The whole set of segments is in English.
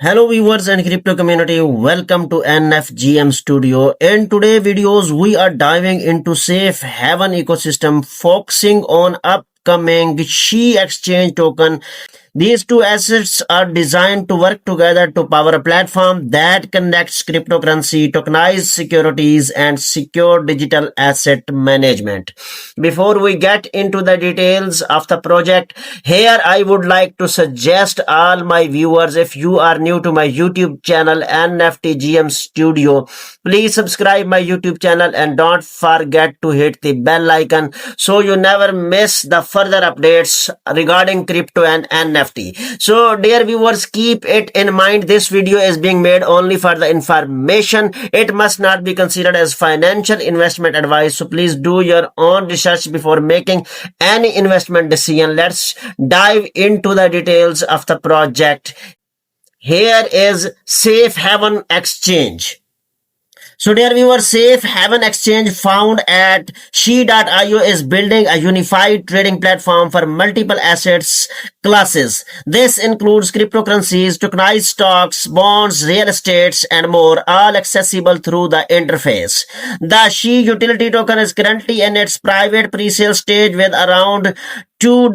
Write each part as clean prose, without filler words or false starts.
Hello viewers and crypto community, welcome to NFGM Studio. In today's videos, we are diving into safe haven ecosystem focusing on upcoming She exchange token. These two assets are designed to work together to power a platform that connects cryptocurrency, tokenized securities, and secure digital asset management. Before we get into the details of the project, here I would like to suggest all my viewers, if you are new to my YouTube channel NFTGM Studio, please subscribe my YouTube channel and don't forget to hit the bell icon so you never miss the further updates regarding crypto and NFT. So dear viewers, keep it in mind, this video is being made only for the information. It must not be considered as financial investment advice. So please do your own research before making any investment decision. Let's dive into the details of the project. Here is Safe Haven Exchange. So dear viewers, Safe Haven Exchange, found at She.io, is building a unified trading platform for multiple assets classes. This includes cryptocurrencies, tokenized stocks, bonds, real estates, and more, all accessible through the interface. The She utility token is currently in its private pre-sale stage with around $2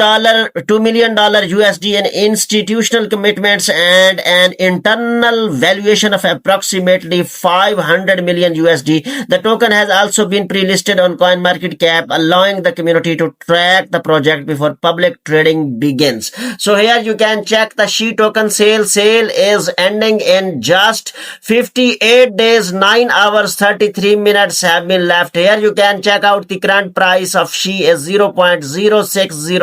million USD in institutional commitments and an internal valuation of approximately 500 million USD. The token has also been pre-listed on CoinMarketCap, allowing the community to track the project before public trading begins. So here you can check the She token sale. Sale is ending in just 58 days, 9 hours, 33 minutes have been left. Here you can check out the current price of She is 0.060672.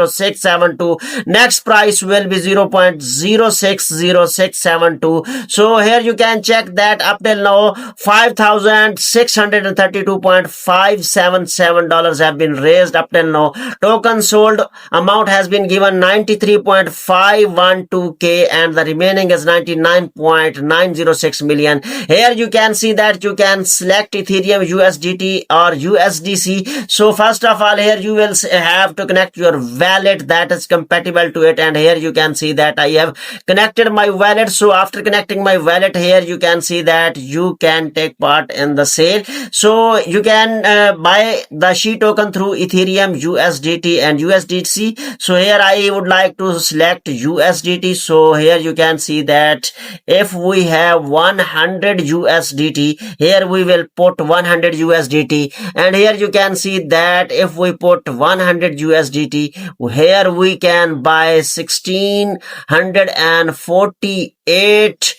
Next price will be 0.060672. So here you can check that up till now $5,632.577 have been raised up till now. Token sold amount has been given 93.512k and the remaining is 99.906 million. Here you can see that you can select Ethereum, USDT or USDC. So first of all, here you will have to connect your wallet that is compatible to it, and here you can see that I have connected my wallet. So after connecting my wallet, here you can see that you can take part in the sale. So you can buy the She token through Ethereum, USDT and USDC. So here I would like to select USDT. So here you can see that if we have 100 USDT, here we will put 100 USDT, and here you can see that if we put 100 USDT, here we can buy 1648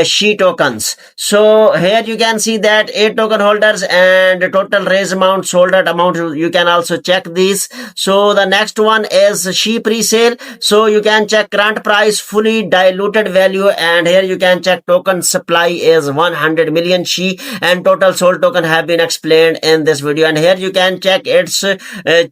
She tokens. So here you can see that 8 token holders and the total raise amount, sold out amount, you can also check these. So the next one is She pre-sale. So you can check current price, fully diluted value, and here you can check token supply is 100 million She, and total sold token have been explained in this video. And here you can check its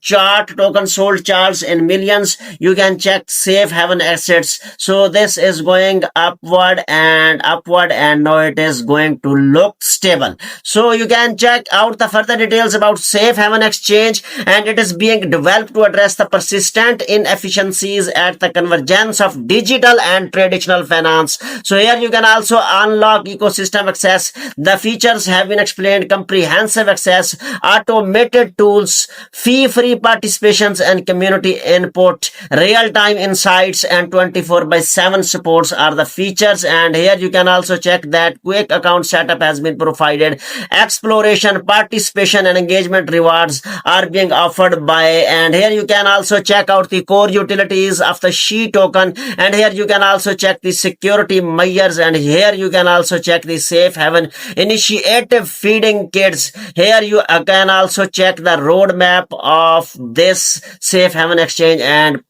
chart, token sold charts in millions. You can check Safe Haven assets. So this is going upward and upward, and now it is going to look stable. So you can check out the further details about Safe Haven Exchange, and it is being developed to address the persistent inefficiencies at the convergence of digital and traditional finance. So here you can also unlock ecosystem access. The features have been explained: comprehensive access, automated tools, fee-free participations and community input, real-time insights, and 24/7 supports are the features. And here you can also check that quick account setup has been provided. Exploration, participation and engagement rewards are being offered by, and here you can also check out the core utilities of the She token, and here you can also check the security measures, and here you can also check the Safe Haven initiative feeding kids. Here you can also check the roadmap of this Safe Haven Exchange and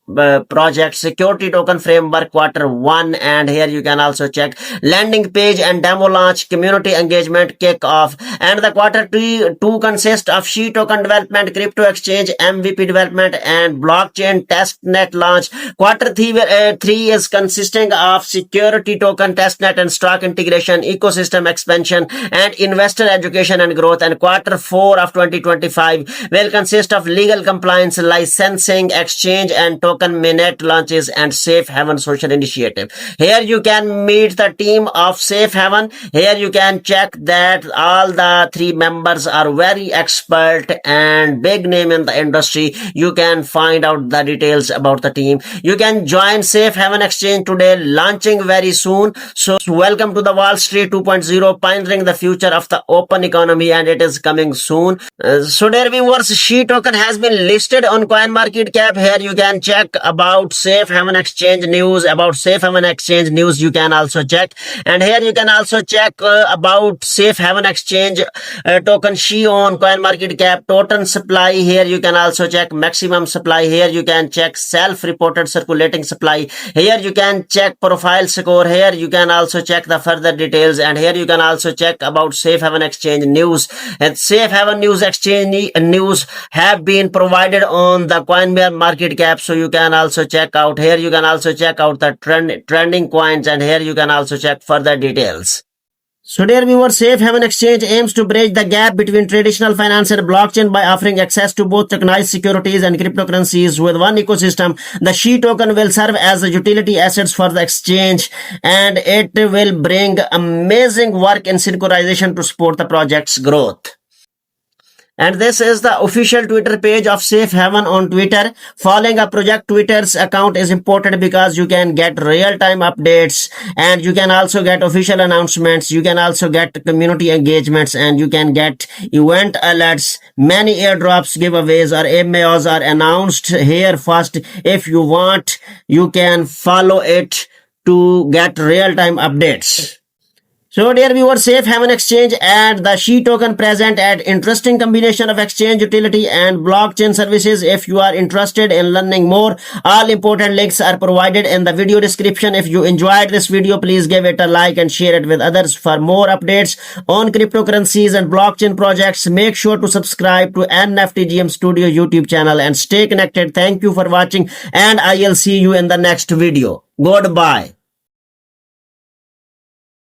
project security token framework Q1, and here you can also check landing page and demo launch, community engagement kickoff. And the Q2 consists of She token development, crypto exchange MVP development and blockchain testnet launch. Q3 is consisting of security token testnet and stock integration, ecosystem expansion and investor education and growth. And Q4 of 2025 will consist of legal compliance, licensing, exchange and token Token Minute launches and Safe Haven social initiative. Here you can meet the team of Safe Haven. Here you can check that all the three members are very expert and big name in the industry. You can find out the details about the team. You can join Safe Haven Exchange today, launching very soon. So welcome to the Wall Street 2.0, pioneering the future of the open economy, and it is coming soon. So dear viewers, She token has been listed on CoinMarketCap. Here you can check about Safe Haven Exchange news. About Safe Haven Exchange news you can also check, and here you can also check about Safe Haven Exchange token She on CoinMarketCap. Total supply, here you can also check maximum supply. Here you can check self-reported circulating supply. Here you can check profile score. Here you can also check the further details, and here you can also check about Safe Haven Exchange news. And Safe Haven news exchange news have been provided on the CoinMarketCap, so you can also check out. Here you can also check out the trending coins, and here you can also check further details. So dear viewers, Safe Haven Exchange aims to bridge the gap between traditional finance and blockchain by offering access to both tokenized securities and cryptocurrencies with one ecosystem. The She token will serve as a utility assets for the exchange, and it will bring amazing work in synchronization to support the project's growth. And this is the official Twitter page of Safe Haven on Twitter. Following a project Twitter's account is important because you can get real-time updates, and you can also get official announcements. You can also get community engagements, and you can get event alerts. Many airdrops, giveaways, or MAOs are announced here first. If you want, you can follow it to get real-time updates. So dear viewers, Safe Haven Exchange and the She token present an interesting combination of exchange utility and blockchain services. If you are interested in learning more, all important links are provided in the video description. If you enjoyed this video, please give it a like and share it with others. For more updates on cryptocurrencies and blockchain projects, make sure to subscribe to NFTGM Studio YouTube channel and stay connected. Thank you for watching, and I'll see you in the next video. Goodbye.